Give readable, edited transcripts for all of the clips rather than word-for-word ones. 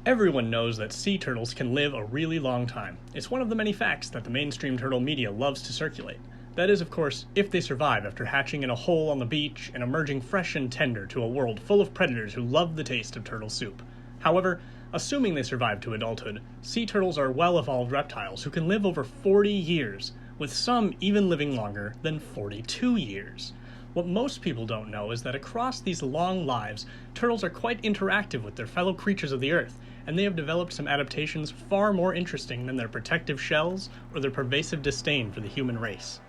Everyone knows that sea turtles can live a really long time. It's one of the many facts that the mainstream turtle media loves to circulate. That is, of course, if they survive after hatching in a hole on the beach and emerging fresh and tender to a world full of predators who love the taste of turtle soup. However, assuming they survive to adulthood, sea turtles are well-evolved reptiles who can live over 40 years, with some even living longer than 42 years. What most people don't know is that across these long lives, turtles are quite interactive with their fellow creatures of the earth, and they have developed some adaptations far more interesting than their protective shells or their pervasive disdain for the human race.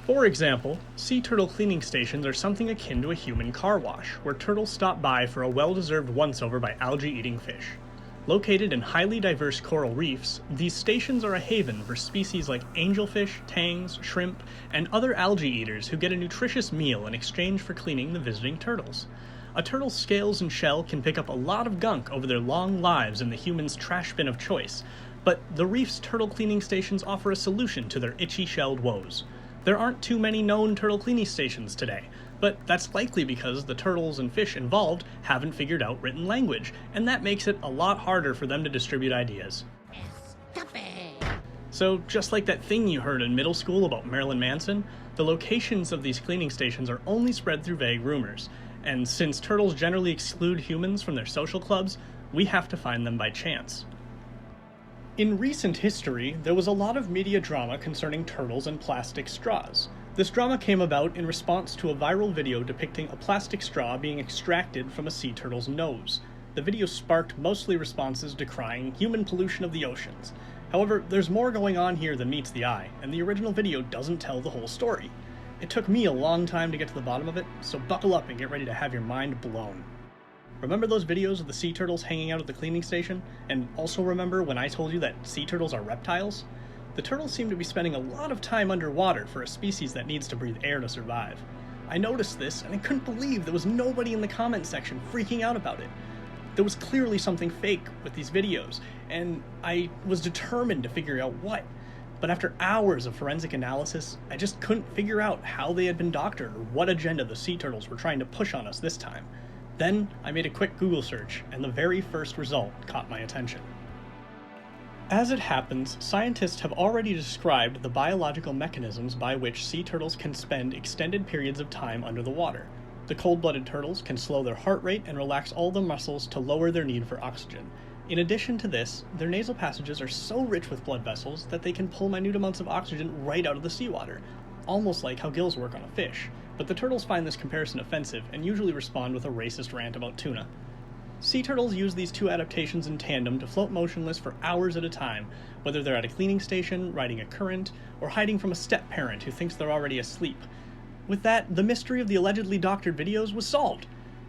For example, sea turtle cleaning stations are something akin to a human car wash, where turtles stop by for a well-deserved once-over by algae-eating fish. Located in highly diverse coral reefs, these stations are a haven for species like angelfish, tangs, shrimp, and other algae eaters who get a nutritious meal in exchange for cleaning the visiting turtles. A turtle's scales and shell can pick up a lot of gunk over their long lives in the human's trash bin of choice, but the reef's turtle cleaning stations offer a solution to their itchy-shelled woes. There aren't too many known turtle cleaning stations today, but that's likely because the turtles and fish involved haven't figured out written language, and that makes it a lot harder for them to distribute ideas. So just like that thing you heard in middle school about Marilyn Manson, the locations of these cleaning stations are only spread through vague rumors, and since turtles generally exclude humans from their social clubs, we have to find them by chance. In recent history, there was a lot of media drama concerning turtles and plastic straws. This drama came about in response to a viral video depicting a plastic straw being extracted from a sea turtle's nose. The video sparked mostly responses decrying human pollution of the oceans. However, there's more going on here than meets the eye, and the original video doesn't tell the whole story. It took me a long time to get to the bottom of it, so buckle up and get ready to have your mind blown. Remember those videos of the sea turtles hanging out at the cleaning station? And also remember when I told you that sea turtles are reptiles? The turtles seem to be spending a lot of time underwater for a species that needs to breathe air to survive. I noticed this, and I couldn't believe there was nobody in the comment section freaking out about it. There was clearly something fake with these videos, and I was determined to figure out what. But after hours of forensic analysis, I just couldn't figure out how they had been doctored or what agenda the sea turtles were trying to push on us this time. Then I made a quick Google search, and the very first result caught my attention. As it happens, scientists have already described the biological mechanisms by which sea turtles can spend extended periods of time under the water. The cold-blooded turtles can slow their heart rate and relax all the muscles to lower their need for oxygen. In addition to this, their nasal passages are so rich with blood vessels that they can pull minute amounts of oxygen right out of the seawater, almost like how gills work on a fish. But the turtles find this comparison offensive and usually respond with a racist rant about tuna. Sea turtles use these two adaptations in tandem to float motionless for hours at a time, whether they're at a cleaning station, riding a current, or hiding from a step-parent who thinks they're already asleep. With that, the mystery of the allegedly doctored videos was solved.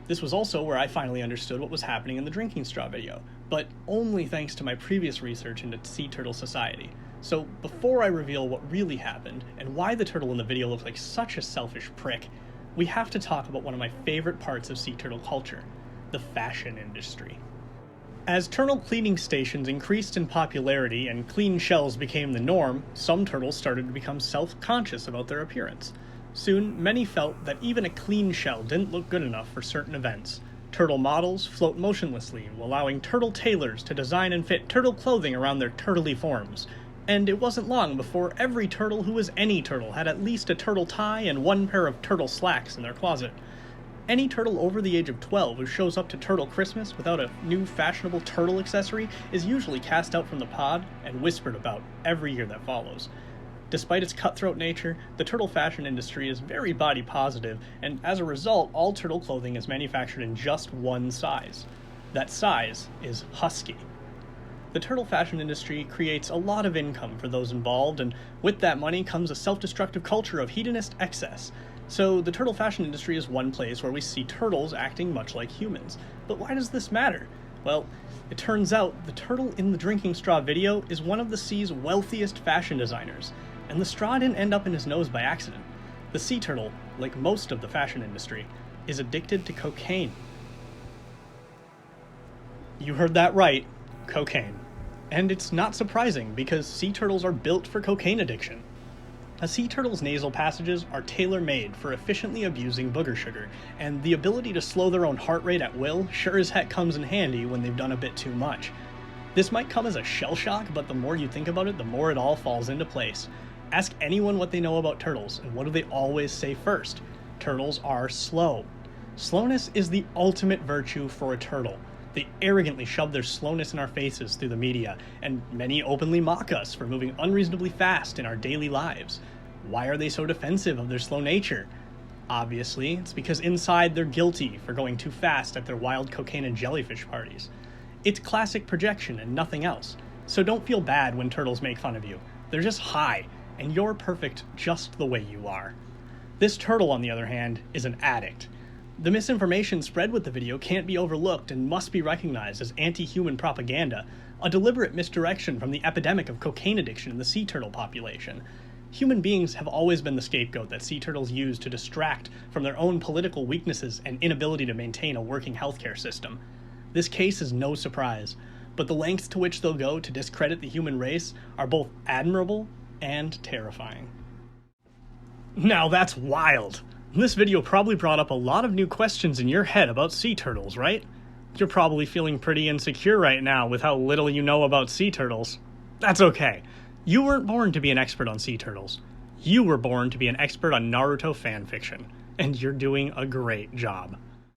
This was also where I finally understood what was happening in the drinking straw video, but only thanks to my previous research into sea turtle society. So before I reveal what really happened, and why the turtle in the video looks like such a selfish prick, we have to talk about one of my favorite parts of sea turtle culture, the fashion industry. As turtle cleaning stations increased in popularity and clean shells became the norm, some turtles started to become self-conscious about their appearance. Soon, many felt that even a clean shell didn't look good enough for certain events. Turtle models float motionlessly, allowing turtle tailors to design and fit turtle clothing around their turtly forms. And it wasn't long before every turtle who was any turtle had at least a turtle tie and one pair of turtle slacks in their closet. Any turtle over the age of 12 who shows up to Turtle Christmas without a new fashionable turtle accessory is usually cast out from the pod and whispered about every year that follows. Despite its cutthroat nature, the turtle fashion industry is very body positive, and as a result, all turtle clothing is manufactured in just one size. That size is husky. The turtle fashion industry creates a lot of income for those involved, and with that money comes a self-destructive culture of hedonist excess. So the turtle fashion industry is one place where we see turtles acting much like humans. But why does this matter? Well, it turns out the turtle in the drinking straw video is one of the sea's wealthiest fashion designers, and the straw didn't end up in his nose by accident. The sea turtle, like most of the fashion industry, is addicted to cocaine. You heard that right, cocaine. And it's not surprising because sea turtles are built for cocaine addiction. A sea turtle's nasal passages are tailor-made for efficiently abusing booger sugar, and the ability to slow their own heart rate at will sure as heck comes in handy when they've done a bit too much. This might come as a shell shock, but the more you think about it, the more it all falls into place. Ask anyone what they know about turtles, and what do they always say first? Turtles are slow. Slowness is the ultimate virtue for a turtle. They arrogantly shove their slowness in our faces through the media, and many openly mock us for moving unreasonably fast in our daily lives. Why are they so defensive of their slow nature? Obviously, it's because inside they're guilty for going too fast at their wild cocaine and jellyfish parties. It's classic projection and nothing else, so don't feel bad when turtles make fun of you. They're just high, and you're perfect just the way you are. This turtle, on the other hand, is an addict. The misinformation spread with the video can't be overlooked and must be recognized as anti-human propaganda, a deliberate misdirection from the epidemic of cocaine addiction in the sea turtle population. Human beings have always been the scapegoat that sea turtles use to distract from their own political weaknesses and inability to maintain a working healthcare system. This case is no surprise, but the lengths to which they'll go to discredit the human race are both admirable and terrifying. Now that's wild! This video probably brought up a lot of new questions in your head about sea turtles, right? You're probably feeling pretty insecure right now with how little you know about sea turtles. That's okay. You weren't born to be an expert on sea turtles. You were born to be an expert on Naruto fanfiction, and you're doing a great job.